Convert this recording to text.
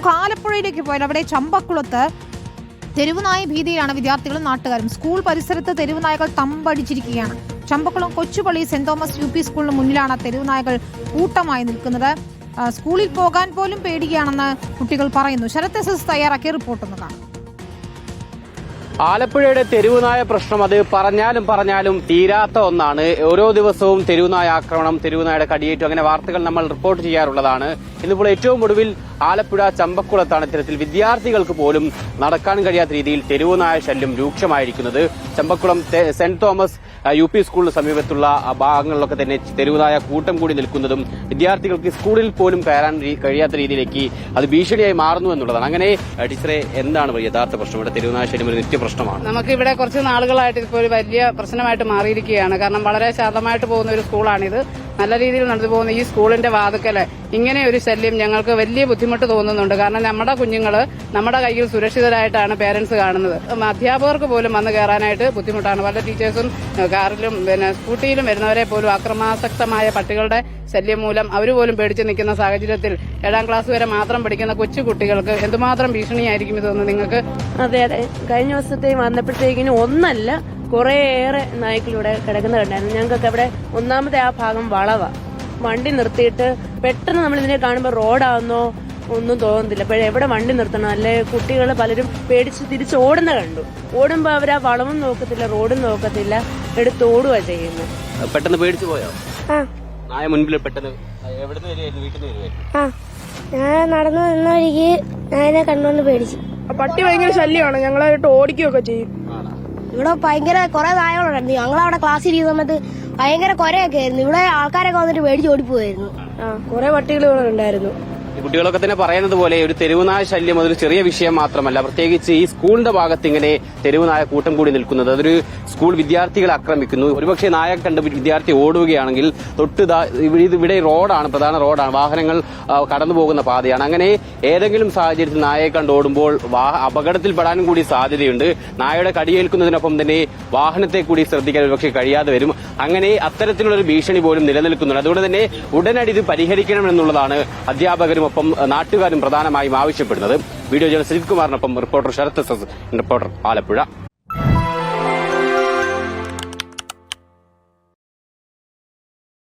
നമുക്ക് ആലപ്പുഴയിലേക്ക് പോയാൽ അവിടെ ചമ്പക്കുളത്ത് തെരുവുനായ ഭീതിയിലാണ് വിദ്യാർത്ഥികളും നാട്ടുകാരും. സ്കൂൾ പരിസരത്ത് തെരുവുനായകൾ തമ്പടിച്ചിരിക്കുകയാണ്. Champakkulam Kochupalli saint Thomas UP സ്കൂളിന് മുന്നിലാണ് തെരുവുനായകൾ കൂട്ടമായി നിൽക്കുന്നത്. സ്കൂളിൽ പോകാൻ പോലും പേടിക്കുകയാണെന്ന് കുട്ടികൾ പറയുന്നു. ശരത് SS തയ്യാറാക്കിയ റിപ്പോർട്ടൊന്ന് കാണാം. ആലപ്പുഴയുടെ തെരുവുനായ പ്രശ്നം അത് പറഞ്ഞാലും തീരാത്ത ഒന്നാണ്. ഓരോ ദിവസവും തെരുവുനായ ആക്രമണം, തെരുവുനായയുടെ കടിയേറ്റം, അങ്ങനെ വാർത്തകൾ നമ്മൾ റിപ്പോർട്ട് ചെയ്യാറുള്ളതാണ്. ഇന്നിപ്പോൾ ഏറ്റവും ഒടുവിൽ ആലപ്പുഴ ചമ്പക്കുളത്താണ് ഇത്തരത്തിൽ വിദ്യാർത്ഥികൾക്ക് പോലും നടക്കാൻ കഴിയാത്ത രീതിയിൽ തെരുവുനായ ശല്യം രൂക്ഷമായിരിക്കുന്നത്. ചമ്പക്കുളം സെന്റ് തോമസ് UP സ്കൂളിന് സമീപത്തുള്ള ഭാഗങ്ങളിലൊക്കെ തന്നെ തെരുവുനായ കൂട്ടം കൂടി നിൽക്കുന്നതും വിദ്യാർത്ഥികൾക്ക് സ്കൂളിൽ പോലും കയറാൻ കഴിയാത്ത രീതിയിലേക്ക് അത് ഭീഷണിയായി മാറുന്നു എന്നുള്ളതാണ്. അങ്ങനെ ടീച്ചറെ, എന്താണ് യഥാർത്ഥ പ്രശ്നം? ഇവിടെ തെരുവുനായ ശല്യം ഒരു നിത്യ പ്രശ്നമാണ്. നമുക്ക് ഇവിടെ കുറച്ച് നാളുകളായിട്ട് ഇപ്പോൾ ഒരു വലിയ പ്രശ്നമായിട്ട് മാറിയിരിക്കുകയാണ്. കാരണം വളരെ ശാന്തമായിട്ട് പോകുന്ന ഒരു സ്കൂളാണിത്. നല്ല രീതിയിൽ നടന്നു പോകുന്ന ഈ സ്കൂളിന്റെ വാതുക്കല് ഇങ്ങനെ ഒരു ശല്യം ഞങ്ങൾക്ക് വലിയ ബുദ്ധിമുട്ട് തോന്നുന്നുണ്ട്. കാരണം നമ്മുടെ കുഞ്ഞുങ്ങൾ നമ്മുടെ കയ്യിൽ സുരക്ഷിതരായിട്ടാണ് പേരന്റ്സ് കാണുന്നത്. അധ്യാപകർക്ക് പോലും വന്ന് കയറാനായിട്ട് ബുദ്ധിമുട്ടാണ്. പല ടീച്ചേഴ്സും കാറിലും സ്കൂട്ടിയിലും വരുന്നവരെ പോലും അക്രമാസക്തമായ പട്ടികളുടെ ശല്യം മൂലം അവർ പോലും പേടിച്ച് നിൽക്കുന്ന സാഹചര്യത്തിൽ 7ാം ക്ലാസ് വരെ മാത്രം പഠിക്കുന്ന കൊച്ചു കുട്ടികൾക്ക് എന്തുമാത്രം ഭീഷണിയായിരിക്കും ഇതൊന്ന് നിങ്ങൾക്ക്? അതെ, കഴിഞ്ഞ ദിവസത്തെ വന്നപ്പോഴത്തേക്കിനും ഒന്നല്ല കുറേയേറെ നായ്ക്കളിവിടെ കിടക്കുന്ന കണ്ടായിരുന്നു. ഞങ്ങൾക്കൊക്കെ അവിടെ ഒന്നാമത്തെ ആ ഭാഗം വളവാ. വണ്ടി നിർത്തിയിട്ട് പെട്ടെന്ന് നമ്മൾ ഇതിനെ കാണുമ്പോൾ റോഡാവുന്നോ ഒന്നും തോന്നുന്നില്ല. എവിടെ വണ്ടി നിർത്തണം? അല്ലെ കുട്ടികൾ പലരും പേടിച്ച് തിരിച്ച് ഓടുന്ന കണ്ടു. ഓടുമ്പോ അവർ ആ വളവും നോക്കത്തില്ല, റോഡും നോക്കത്തില്ല, എടുത്തോടുക ചെയ്യുന്നത്. പെട്ടെന്ന് പേടിച്ചു പോയോ? നായ മുൻപിൽ പെട്ടെന്ന് എവിടുന്ന് വരുമായിരുന്നു? വീട്ടിൽ നിന്ന് വരുമായിരുന്നു? ഞാൻ നടന്നു നിന്ന വഴിക്ക് ഞാനെ കണ്ടുകൊണ്ട് പേടിച്ചു. പട്ടി ഭയങ്കര ശല്യമാണ്, ഞങ്ങളായിട്ട് ഓടിക്കുകയൊക്കെ ചെയ്യും. ഇവിടെ ഭയങ്കര കുറെ നായകളുണ്ടായിരുന്നു. ഞങ്ങളവിടെ ക്ലാസ്സിൽ ഇരിക്കുന്ന സമയത്ത് ഭയങ്കര കുരയൊക്കെ ആയിരുന്നു. ഇവിടെ ആൾക്കാരൊക്കെ വന്നിട്ട് പേടിച്ച് ഓടിപ്പോയായിരുന്നു. കുറെ പട്ടികൾ ഇവിടെ ഉണ്ടായിരുന്നു. കുട്ടികളൊക്കെ തന്നെ പറയുന്നത് പോലെ ഒരു തെരുവുനായ ശല്യം അതൊരു ചെറിയ വിഷയം മാത്രമല്ല. പ്രത്യേകിച്ച് ഈ സ്കൂളിന്റെ ഭാഗത്ത് ഇങ്ങനെ തെരുവുനായ കൂട്ടം കൂടി നിൽക്കുന്നത് അതൊരു സ്കൂൾ വിദ്യാർത്ഥികളെ ആക്രമിക്കുന്നു. ഒരുപക്ഷെ നായ കണ്ട് വിദ്യാർത്ഥി ഓടുകയാണെങ്കിൽ ഇവിടെ റോഡാണ്, പ്രധാന റോഡാണ്, വാഹനങ്ങൾ കടന്നു പോകുന്ന പാതയാണ്. അങ്ങനെ ഏതെങ്കിലും സാഹചര്യത്തിൽ നായയെ കണ്ട് ഓടുമ്പോൾ അപകടത്തിൽപ്പെടാനും കൂടി സാധ്യതയുണ്ട്. നായയുടെ കടിയേൽക്കുന്നതിനൊപ്പം തന്നെ വാഹനത്തെ കൂടി ശ്രദ്ധിക്കാൻ ഒരുപക്ഷെ കഴിയാതെ വരും. അങ്ങനെ അത്തരത്തിലുള്ള ഒരു ഭീഷണി പോലും നിലനിൽക്കുന്നുണ്ട്. അതുകൊണ്ട് തന്നെ ഉടനടി ഇത് പരിഹരിക്കണമെന്നുള്ളതാണ് അധ്യാപകരും ഒപ്പം നാട്ടുകാരും പ്രധാനമായും ആവശ്യപ്പെടുന്നത്. വീഡിയോ ജേർണലിസ്റ്റ് സുജിത് കുമാറിനൊപ്പം reporter Sarath SS, reporter Alappuzha.